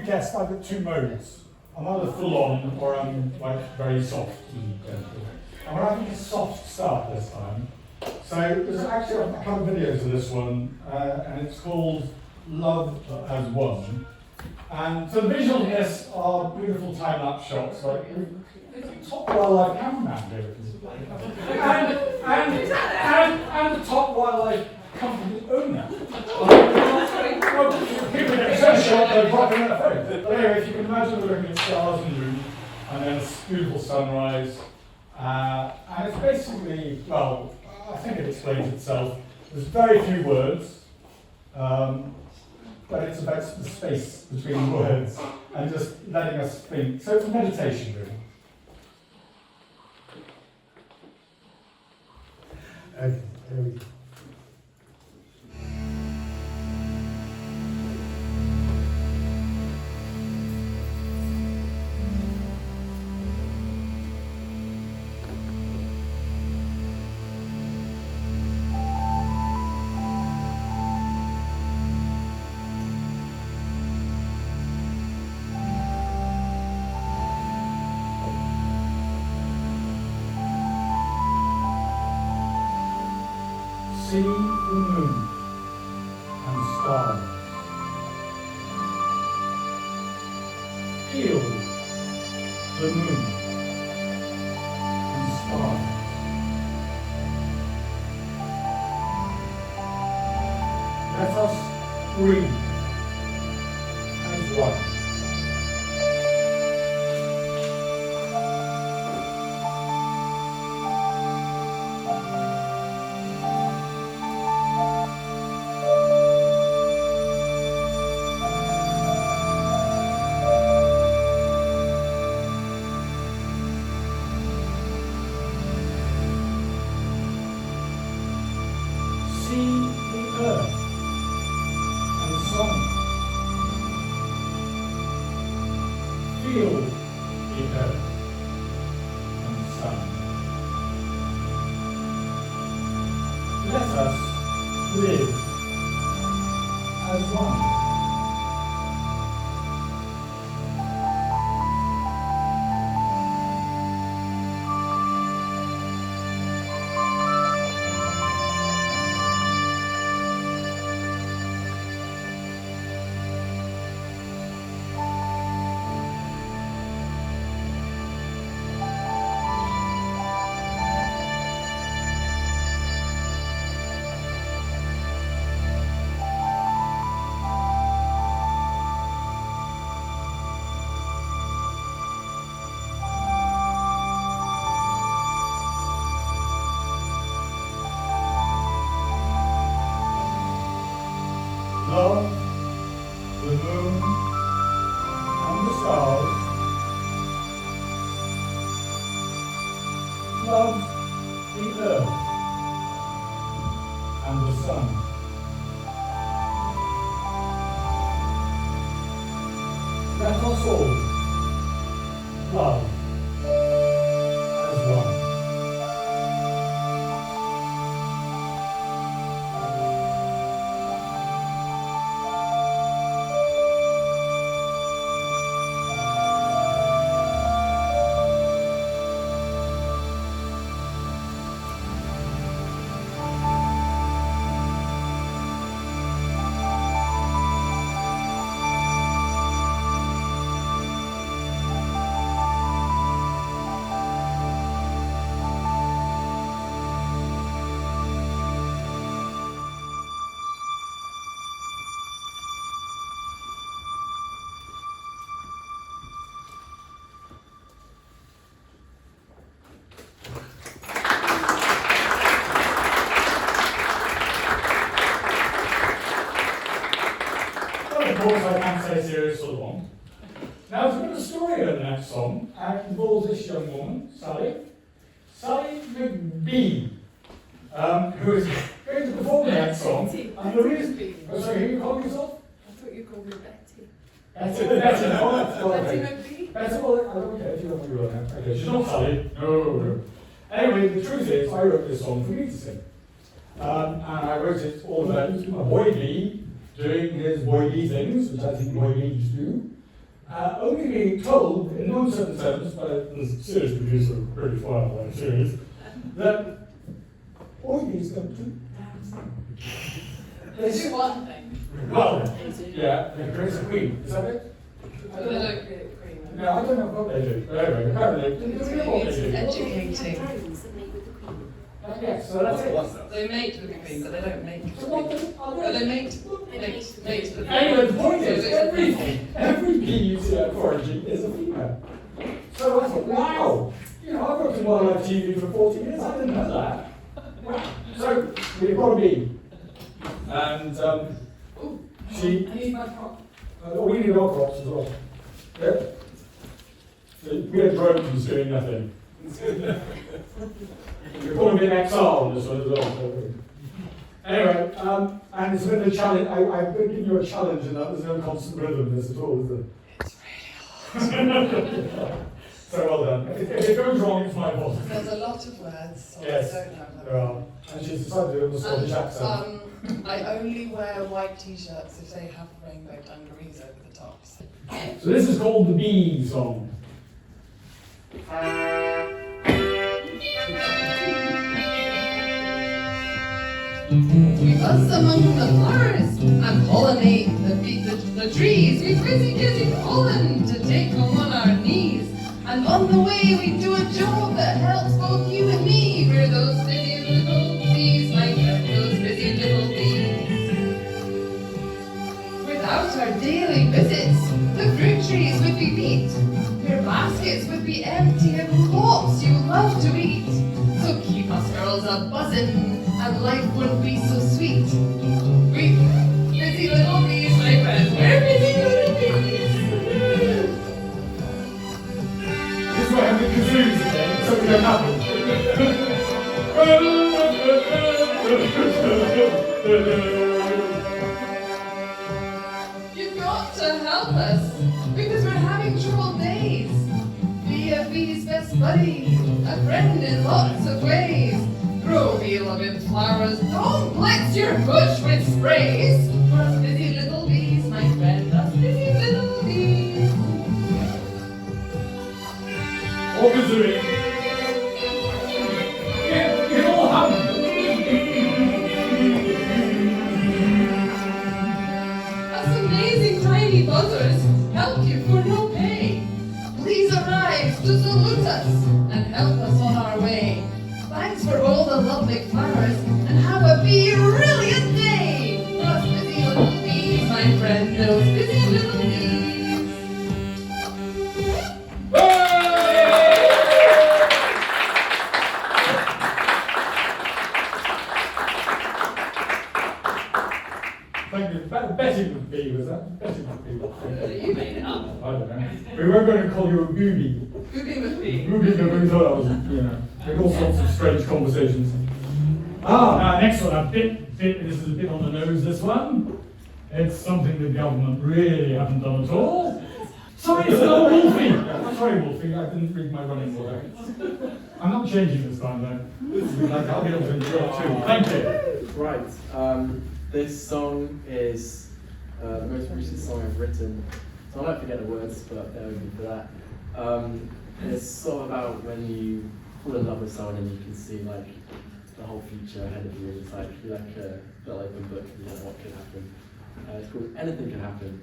guessed, I've got two modes. I'm either full on or I'm like very soft. And we're having a soft start this time. So there's actually a couple of videos of this one, and it's called Love as One. And so the visual in this are beautiful time-lapse shots. Like, it's a top wildlife cameraman here. And the top wildlife company owner. People get so shot they're dropping their phone. But anyway, if you can imagine we're looking at stars and moon, and then this beautiful sunrise. And it's basically, well, I think it explains itself. There's very few words, but it's about the space between words and just letting us think. So it's a meditation, really. Okay, there we go. See the moon and stars. Feel the moon and stars. Let us breathe as one. Feel the earth and the sun. Let us live as one. Love the moon and the stars. Love the earth and the sun. Let us all love as one. Of course, I can't say serious for long. Now, there's a bit of a story in the next song, and it involves this young woman, Sally McBee, who is going to perform the next song. And the reason, oh, sorry, who you calling yourself? I thought you called me Betty. Betty, no, that's all Betty right. McBee? Betty, well, I don't care if you don't want to go now. Okay, she's not Sally. No. Anyway, the truth is, I wrote this song for me to sing. And I wrote it all about a boy bee doing his boy bee things, which I think boy bees do. only being told, in no certain terms, by the series producer of British Wildlife series, that Oidies don't do They do one thing. well, yeah, they create a queen, is that it? But they don't create cream. No, I don't know what they do. But anyway, apparently, they do what they do. Educating. Yes, so that's it. They mate with the cream, but they don't make So the what cream. the, But they mate with the cream. anyway, the point is, every bee you see at foraging is a female. So I thought, wow, you know, I've worked in wildlife TV for 40 years, I didn't know that. Wow. So we've got a bee. And she, I need my prop. we need our crops as well. Yep. So we had drones doing nothing. We're calling it XR on this one as well. So. Anyway, and it's been a challenge. I've been giving you a challenge in that there's no constant rhythm in this at all, is there? It's really hard. So well done. If it goes wrong, it's my fault. There's a lot of words, so Yes, I don't know. there are. And she's decided to do the Scottish accent. I only wear white t-shirts if they have rainbow dungarees over the tops. So this is called the Bee Song. We buzz among the flowers and pollinate the trees. We busy pollen to take home on our knees. And on the way we do a job that helps both you and me. We're those busy little bees, my friend, those busy little bees. Without our daily visits, the fruit trees would be beat. Your baskets would be empty of crops you love to eat. So keep us girls a-buzzin', and life wouldn't be so sweet. We busy little bees, my friend, we're busy little bees. This is why I'm the kazoos again, so we don't have You've got to help us, because we're having troubled days. Be a bee's best buddy, a friend in lots of ways. Grow beloved flowers, don't blitz your bush with sprays. For us busy little bees, my friend, us busy little bees. Or kazooing. It all happened. Us amazing tiny buzzers help you for no pay. Please arise to salute us and help us on our way. Thanks for all the lovely flowers and have a brilliant day. Us busy little bees, my friend, those busy little bees. Thank you. Betty McBee, was that? Betty McBee. You made it up. I don't know. We were going to call you a booby. Booby McBee. Booby, but we thought I was, you know, we had all sorts of strange conversations. Next one, this is a bit on the nose, this one. It's something the government really haven't done at all. Sorry, it's not Wolfy. Sorry, Wolfy, I didn't read my running order. I'm not changing this time, though. I'll be able to enjoy it too. Thank you. Right, this song is the most recent song I've written, so I might forget the words, but bear with me for that. It's sort of about when you fall in love with someone and you can see like the whole future ahead of you. It's like a little open book, you know what could happen. It's called Anything Can Happen.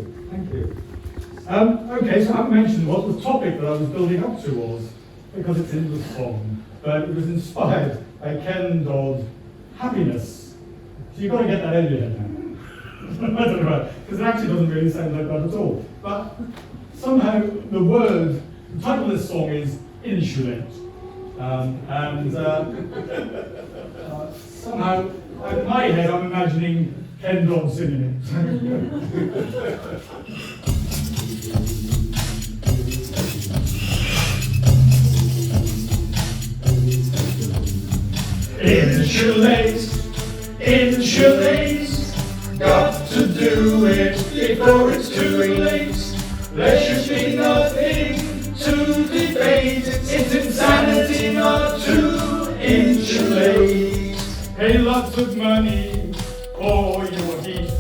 you, thank you. Okay, so I haven't mentioned what the topic that I was building up to was, because it's in the song, but it was inspired by Ken Dodd's Happiness. So you've got to get that in your head now. I don't know, because it actually doesn't really sound like that at all. But somehow the title of this song is Insulate. Somehow, in my head, I'm imagining Ken Dodd singing it. Insulate, insulate, got to do it before it's too late. There should be nothing to debate, it's insanity not to insulate. Pay lots of money for your heat,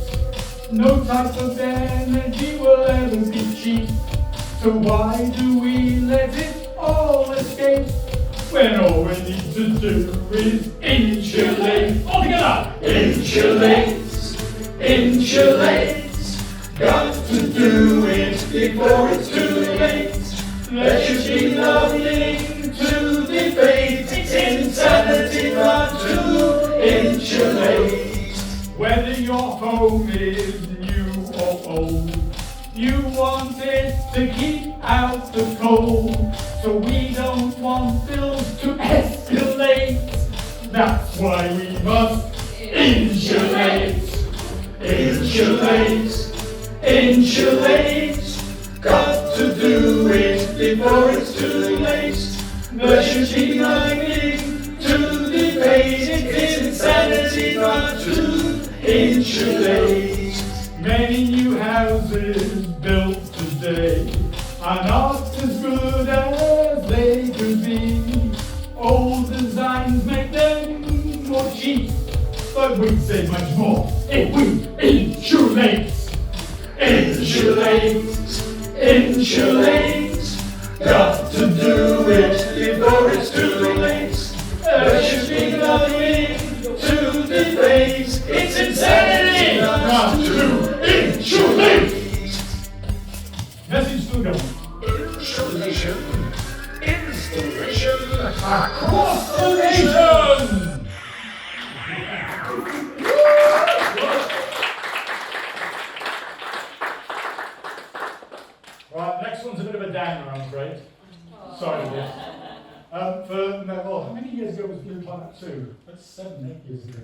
no type of energy will ever be cheap. So why do we let it all escape, when all we need to do is insulate? All together! Insulate, insulate, got to do it before it's too late. There should be nothing to debate, it's insanity not to insulate. Whether your home is new or old, you want it to keep out the cold, so we don't want bills to escalate. That's why we must insulate, insulate, insulate. Got to do it before it's too late. There should be nothing to debate, it's insanity not to insulate. Many new houses built today are not as good as they could be. Old designs make them more cheap, but we'd save much more if we insulate. Insulate, insulate, got to do it before it's too late. There should be nothing to debate, it's insanity not to insulate. Message still going. Insulation, installation, across the nation. Right, next one's a bit of a downer, I'm afraid. Sorry, dear. How many years ago was Blue Planet 2? That's 7, 8 years ago.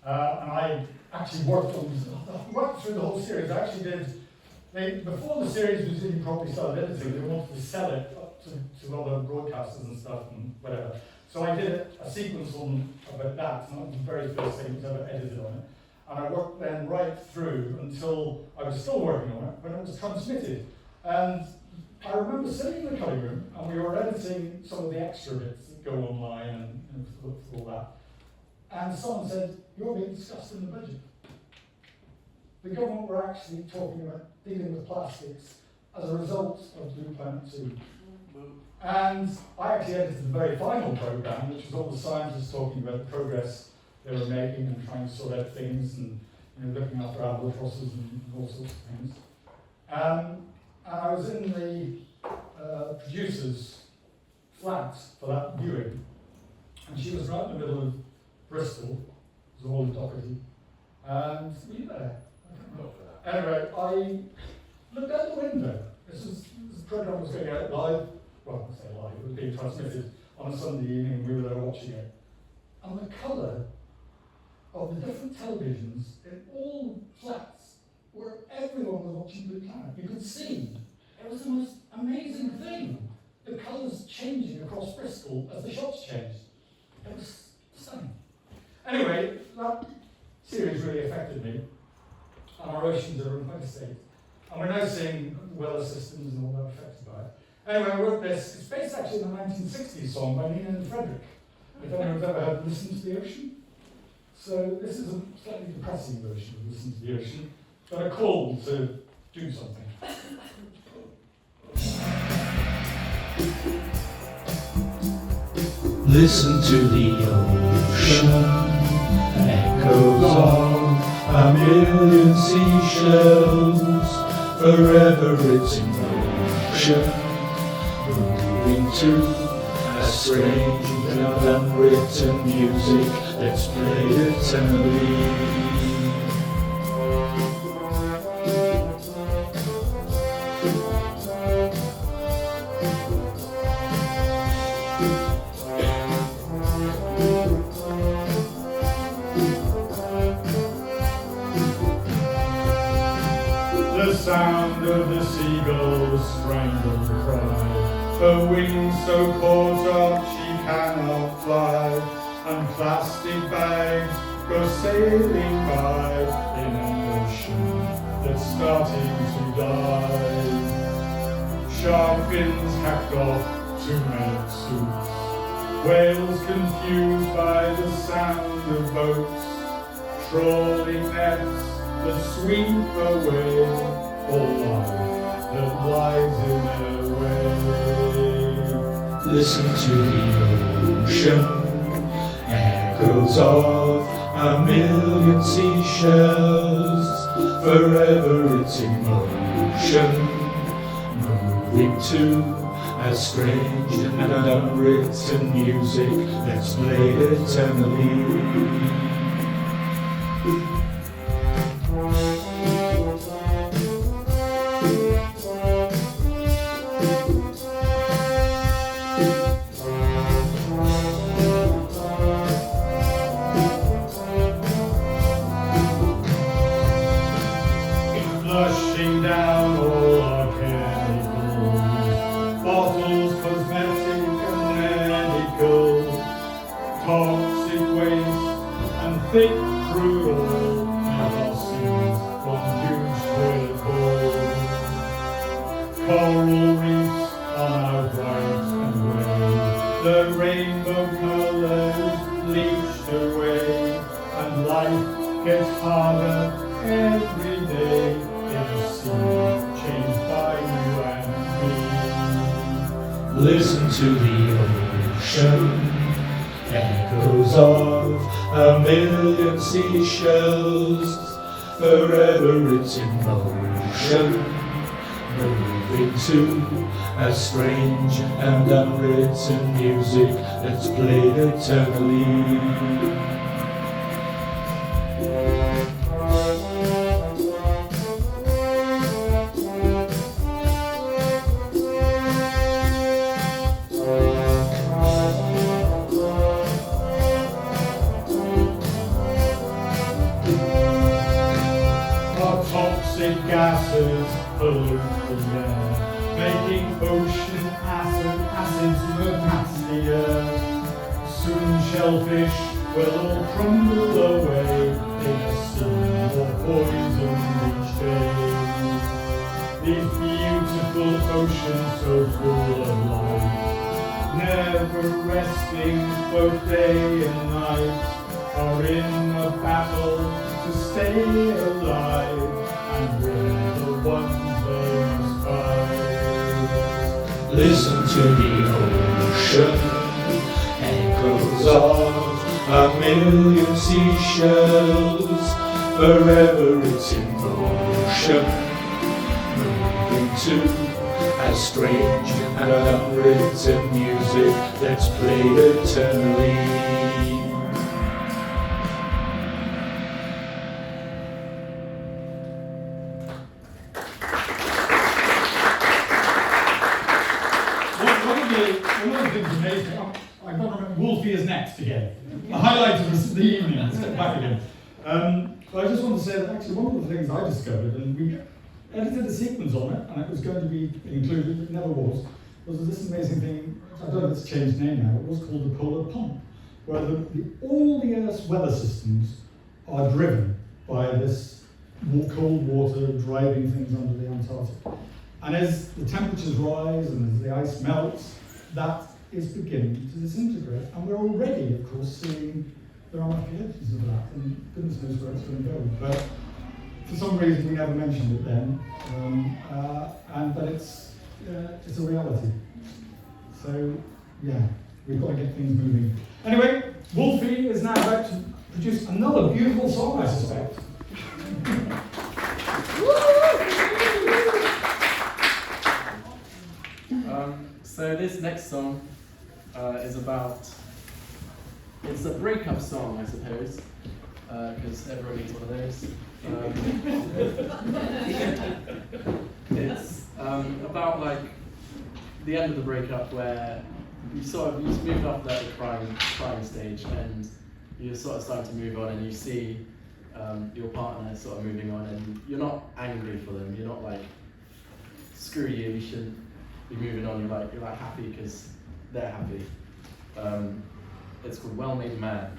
And I actually worked through the whole series. I actually did. Before the series was even properly started editing, they wanted to sell it up to other broadcasters and stuff and whatever. So I did a sequence on about that, and that was the very first thing that was ever edited on it. And I worked then right through until I was still working on it when it was transmitted. And I remember sitting in the cutting room and we were editing some of the extra bits that go online and all that. And someone said, "You're being discussed in the budget." The government were actually talking about dealing with plastics as a result of Blue Planet 2. And I actually edited the very final programme, which was all the scientists talking about the progress they were making and trying to sort out things and looking after albatrosses and all sorts of things. And I was in the producer's flat for that viewing, and she was right in the middle of Bristol, it was all in Doherty, and were you there? Anyway, I looked out the window. This programme was going out live, well, I say live, it was being transmitted on a Sunday evening, and we were there watching it. And the colour of the different televisions in all flats where everyone was watching Blue Planet. You could see, it was the most amazing thing. The colours changing across Bristol as the shots changed. It was stunning. Anyway, that series really affected me, and our oceans are in quite a state. And we're now seeing weather systems and all that affected by it. Anyway, I wrote this. It's based actually on a 1960s song by Nina and Frederick. If anyone's ever heard Listen to the Ocean. So this is a slightly depressing version of Listen to the Ocean, but a call to do something. Listen to the ocean, echoes of a million seashells, forever it's in motion, moving to a strange and unwritten music that's played eternally. The sound of the seagull's strangled cry, her wings so caught up she cannot fly, and plastic bags go sailing by in an ocean that's starting to die. Shark fins hacked off to make soups, whales confused by the sound of boats, trawling nets that sweep away all life that lies in their way. Listen to the ocean, echoes of a million seashells, forever it's in motion, moving to a strange and unwritten music that's played eternally. Flushing down all our chemicals, bottles, cosmetic and medical, toxic waste and thick crude oil make our seas one huge toilet bowl. Coral reefs are now bright and grey, the rainbow colours bleached away, and life gets harder every day. Changed by you and me. Listen to the ocean, echoes of a million seashells, forever it's in motion, moving to a strange and unwritten music that's played eternally. Toxic gases pollute the air, making ocean acids run past the earth. Soon shellfish will all crumble away in a sea of poison each day. These beautiful oceans so full of life, never resting both day and night, are in a battle to stay alive, and we're the ones they must fight. Listen to the ocean, echoes of a million seashells, forever it's in motion, moving to a strange and unwritten music that's played eternally. One of the things amazing, I can't remember, Wolfy is next again. The highlight of the evening, let's get back again. But I just want to say that actually one of the things I discovered, and we edited a sequence on it, and it was going to be included, it never was this amazing thing, I don't know if it's changed name now, it was called the polar pump, where all the Earth's weather systems are driven by this cold water driving things under the Antarctic. And as the temperatures rise and as the ice melts, that is beginning to disintegrate. And we're already, of course, seeing the ramifications of that, and goodness knows where it's going to go. But for some reason, we never mentioned it then, but it's a reality. So, yeah, we've got to get things moving. Anyway, Wolfy is now about to produce another beautiful song, I suspect. So this next song is about, it's a breakup song, I suppose, because everyone needs one of those. It's about like the end of the breakup where you just moved off the crying stage and you're sort of starting to move on and you see your partner sort of moving on and you're not angry for them, you're not like, screw you, you shouldn't be moving on, you're like happy because they're happy. It's called Well-Made Man.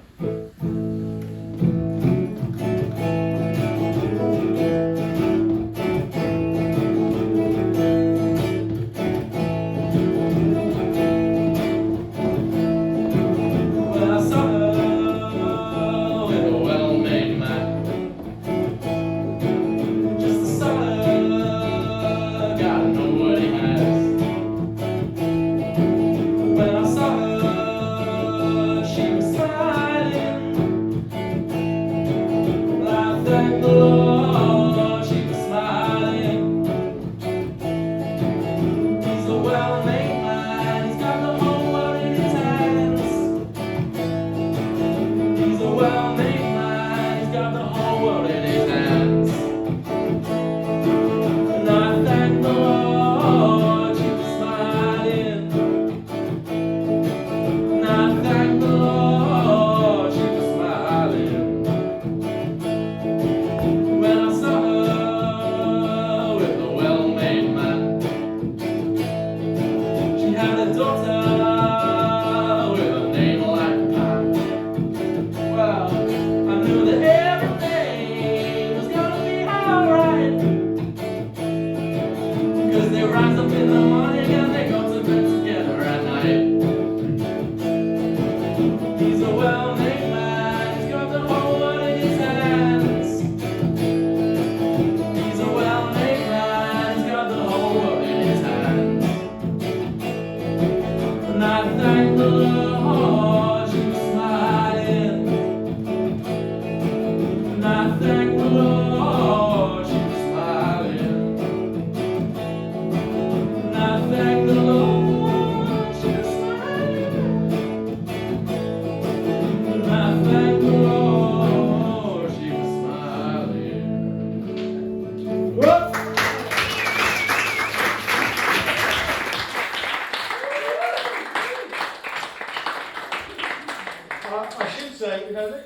I should say, you know,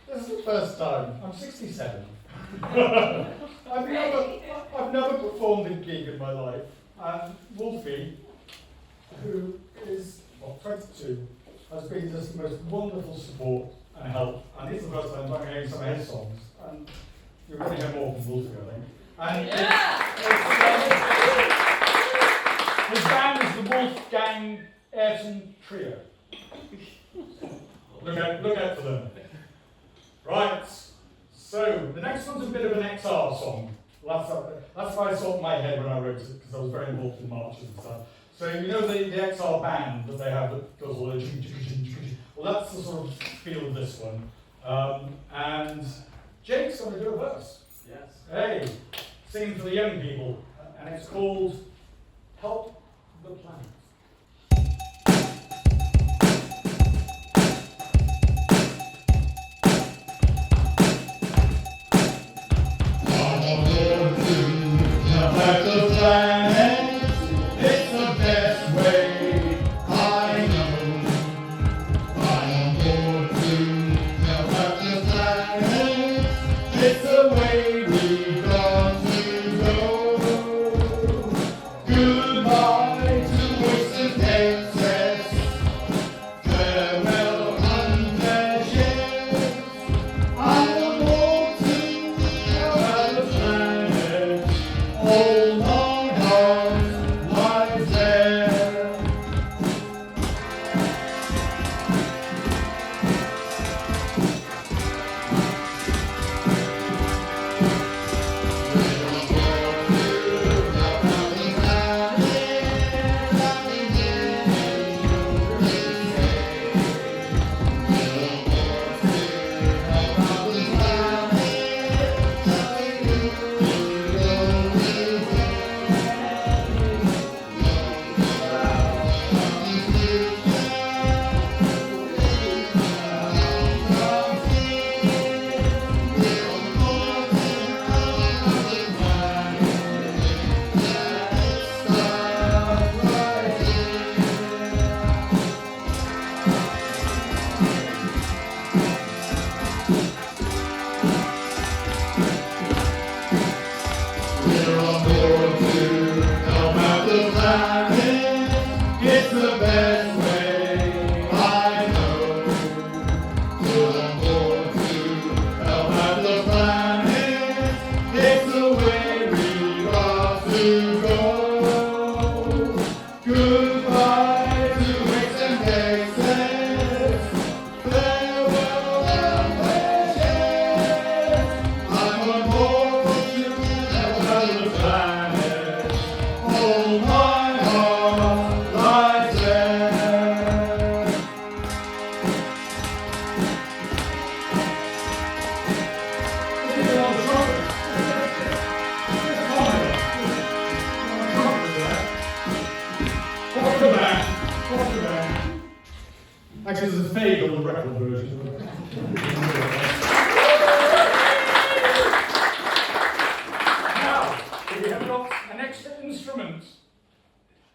this is the first time. I'm 67. I've never performed a gig in my life. And Wolfy, who is 22, has been just the most wonderful support and help. And it's the first time I'm hearing some of his songs. And you're going to hear more from Wolfy, I think. And his band is the Wolfgang Ayrton Trio. Look out for them. Right, so the next one's a bit of an XR song. That's why I saw it in my head when I wrote it, because I was very involved in marches and stuff. So you know the XR band that they have that does all the well, that's the sort of feel of this one. And Jake's going to do a verse. Yes. Hey, singing for the young people, and it's called Help the Planet. Hold on. We're on board to help out the planet. It's the best way I know. We're on board to help out the planet. It's the way we got to go. Goodbye to Wicks and Cases. Farewell and patience. I'm on board to help out the planet. Hold my heart like that. Actually, there's a fade on the record version. Now, we have got an extra instrument.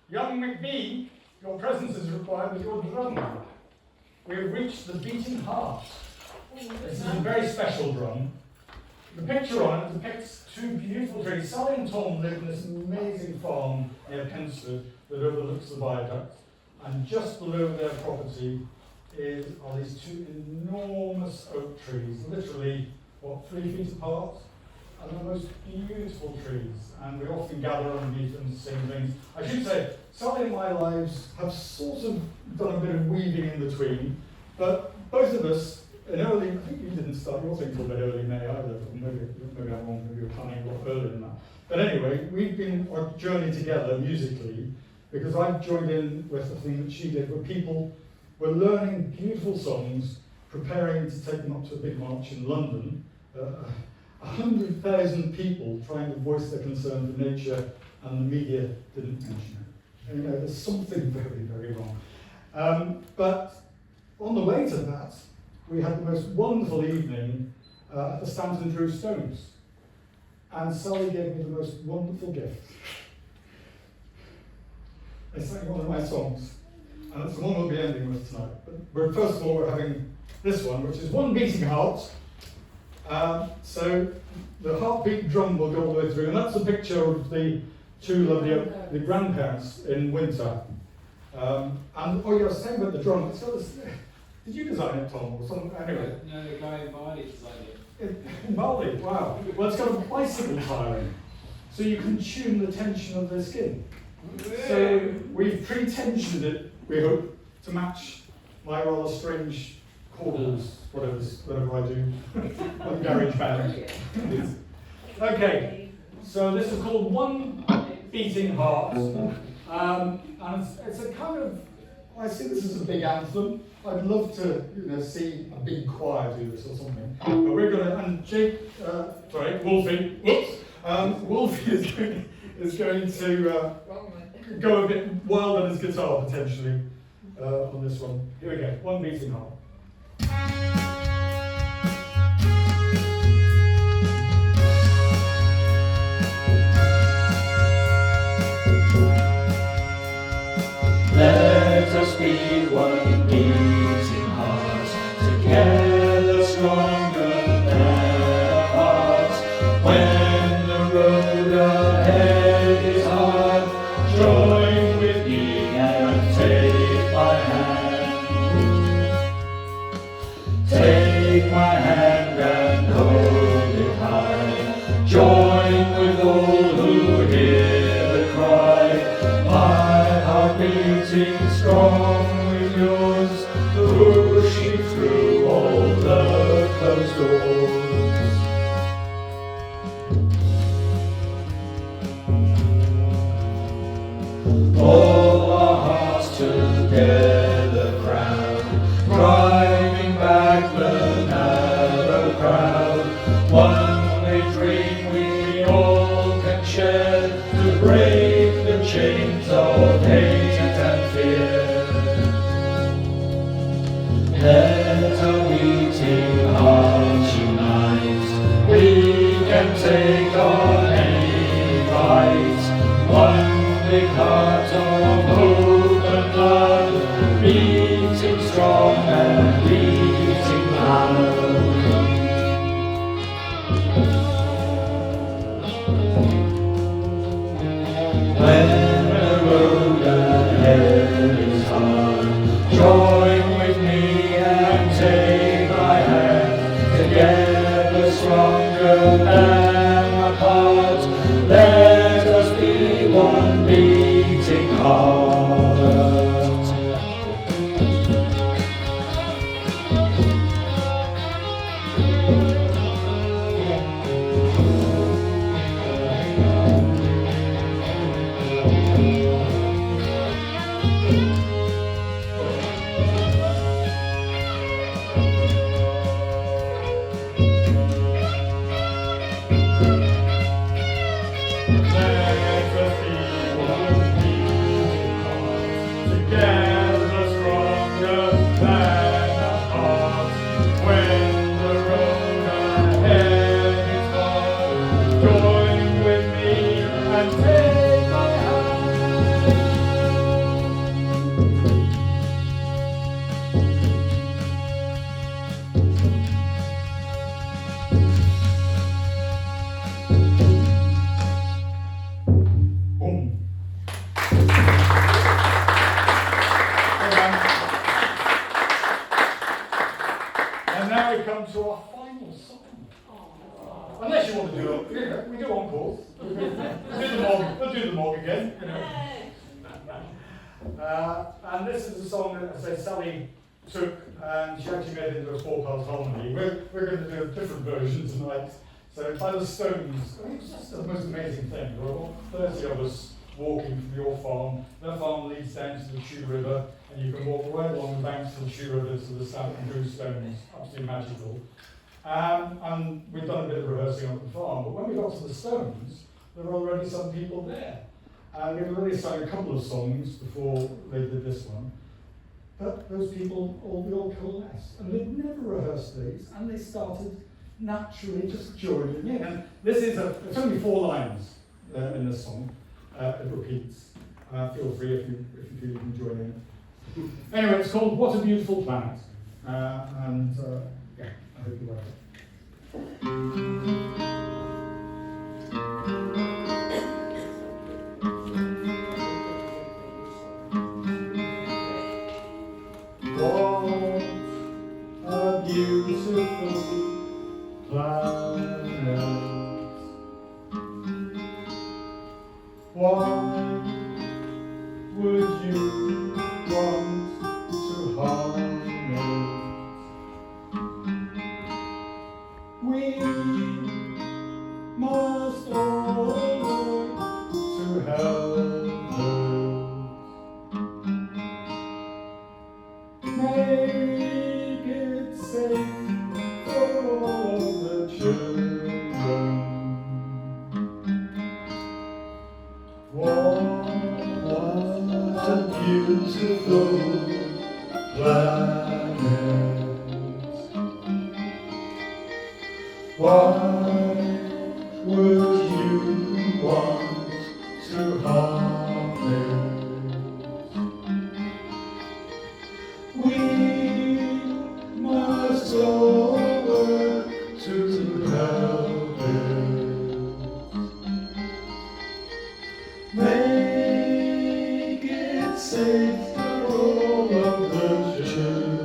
Young McBee, your presence is required with your drum. We have reached the beating heart. This is a very special drum. The picture on it depicts two beautiful trees. Sally and Tom live in this amazing farm near Pensford that overlooks the viaduct, and just below their property are these two enormous oak trees, literally, 3 feet apart, and the most beautiful trees, and we often gather underneath them and sing things. I should say, Sally and my lives have sort of done a bit of weaving in between, but both of us, I think you didn't start your thing until a bit early May either, maybe I'm wrong, maybe you were planning a lot earlier than that. But anyway, we've been on a journey together musically, because I've joined in with the thing that she did, where people were learning beautiful songs, preparing to take them up to a big march in London. 100,000 people trying to voice their concern for nature, and the media didn't mention it. And, there's something very, very wrong. But on the way to that, we had the most wonderful evening at the Stanton Drew Stones. And Sally gave me the most wonderful gift. They sang one of my songs, and it's the one we'll be ending with tonight. But first of all, we're having this one, which is One Beating Heart. So the heartbeat drum will go all the way through, and that's a picture of the two lovely the grandparents in winter. And oh, yeah, I was saying about the drum. It's got this, did you design it, Tom, or something? Anyway. No, the guy in Bali designed it. In Bali, wow. Well, it's got a bicycle tyring, so you can tune the tension of the skin. So we've pre-tensioned it, we hope, to match my rather strange chords, whatever I do on garage band. Okay, so this is called One Beating Heart, and it's a kind of, I see this as a big anthem. I'd love to, see a big choir do this or something. But we're going to, and Wolfy, Wolfy is going to go a bit wild on his guitar potentially on this one. Here we go, One Beating Heart. Let us be one beating heart, together stronger than apart. When the road ahead is hard, join with me and take my hand. Take my hand and hold it high. Join with all who hear the cry. My heart beating strong with yours, pushing through all the closed doors. All our hearts together crowd, driving back the narrow crowd. One may dream we all can share, to break the chains of hate and fear. Let our beating hearts unite, we can take on any fight. One big heart of hope and love, beating strong and beating loud. one beating heart. And now we come to our final song. Unless you want to do it, you know, we do encores. We'll do the morgue again. You know. And this is a song that, as I say, Sally took and she actually made it into a 4-part harmony. We're going to do a different version tonight. So by the Stones, I mean, it's just the most amazing thing. There are about 30 of us walking from your farm. Their farm leads down to the Chew River, and you can walk right along the banks of the Chew River to the South and Blue Stones. Absolutely magical. And we've done a bit of rehearsing on the farm, but when we got to the Stones, there were already some people there. And we already sang a couple of songs before they did this one. But those people all coalesced, and they'd never rehearsed these, and they started naturally just joining in. And this is it's only 4 lines in this song. It repeats. Feel free if you feel you can join in. Anyway, it's called What a Beautiful Planet. Yeah, I hope you like it. What a beautiful planet. Why would you want to harm it? We must all work to help it. Make it safe for all the children. What a beautiful planet. Why would you want to harm it? We must all work to help it. Make it safe for all of the children.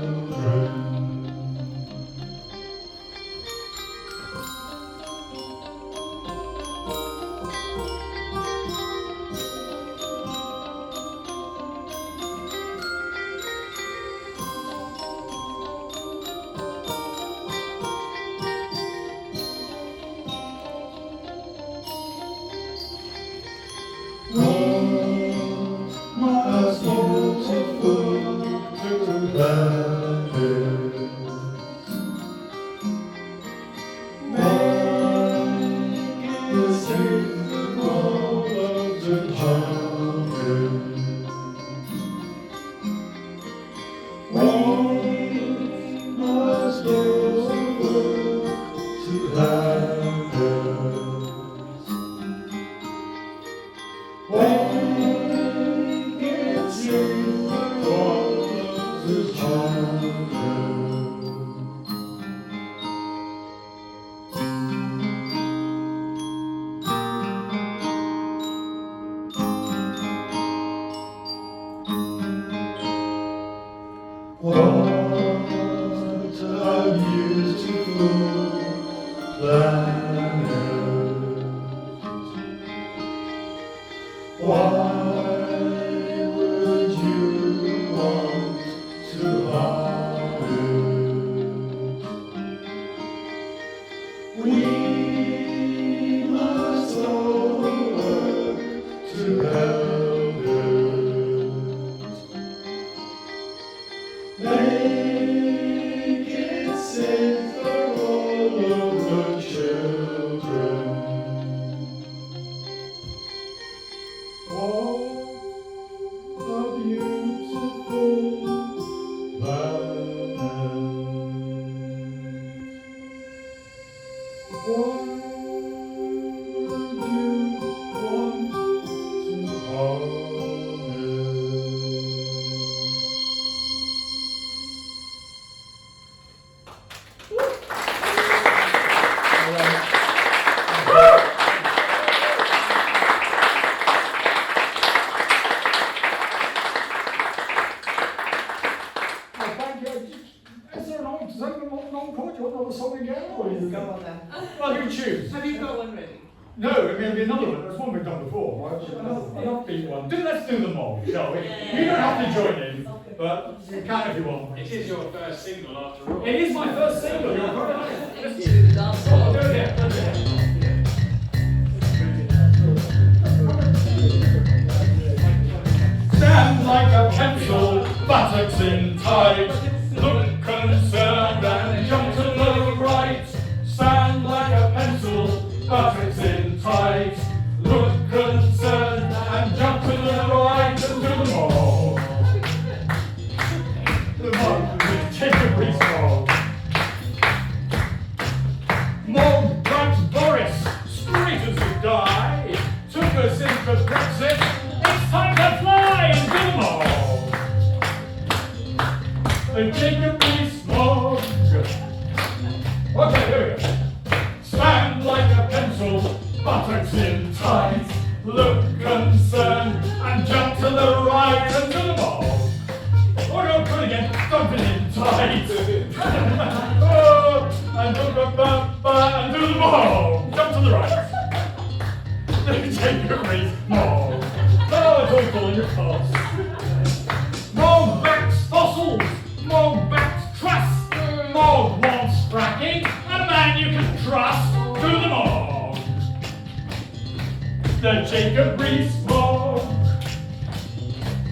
Why would you want to harm it? We must all work to help it. Make it safe for all of the children. Oh, a beautiful planet. Why would you want to harm it? Oh, thank you. Is there an old, does anyone non-chord? Do you want another song again? Or is Go on then. well, you choose. Have you got one ready? No, it may be another one. There's one we've done before. Right? An upbeat one. Let's do them all, shall we? You don't have to join in, but you can if you want. It is your first single after all. It is my first single. You're right. Let's do the dance. Oh, do it again. Do it again. Stand like a pencil, buttocks in tight. Look concerned and jump to the right. Stand like a pencil, buttocks in tight. Look concerned and jump to the right and to the mall. The mall, take a breeze mall. Mall drugs Boris, straight as a die. Took us in for Brexit. It's time to fly and do them all. The Jacob Rees-Mogg. Okay, here we go. Stand like a pencil, buttocks in tight. Look concerned and jump to the right and to the ball. Oh no, do it again. Jumping in tight. Oh, and and do the ball. Jump to the right. Jacob Rees-Mogg. Oh, it's all falling apart. Mogg backs fossils. Mogg backs trust. Mogg wants fracking. A man you can trust. To the Mogg. The Jacob Rees-Mogg.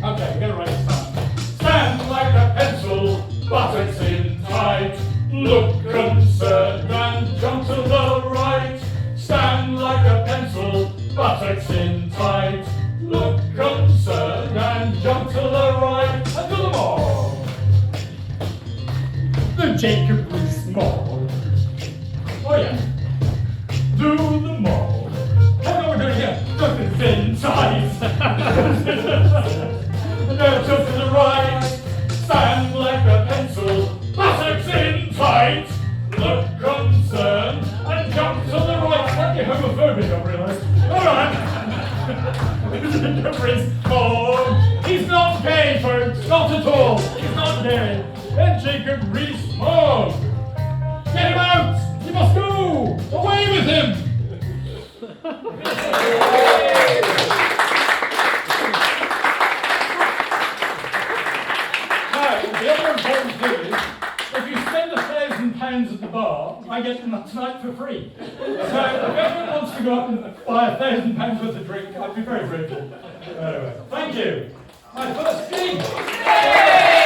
Okay, we're gonna write this down. Stand like a pencil, buttocks in tight. Look concerned and jump to the right. Stand like a pencil, buttocks in tight. Look concerned and jump to the right and to the Mogg. The Jacob Rees-Mogg. Oh yeah. Do the Mogg. Oh no, we're doing it again. Buttocks in tight. No, jump to the right. Stand like a pencil, buttocks in tight. Look concerned and jump to the right. Slightly homophobic, I've realised. Alright. Jacob Rees-Mogg. He's not gay, folks. Not at all. He's not gay. And Jacob Rees-Mogg. Get him out! He must go! Away with him! Now, the other important thing is, if you spend £1,000 at the bar, I get them tonight for free. So if anyone wants to go up and buy £1,000 worth of drink, I'd be very grateful. Anyway, thank you. My first gig!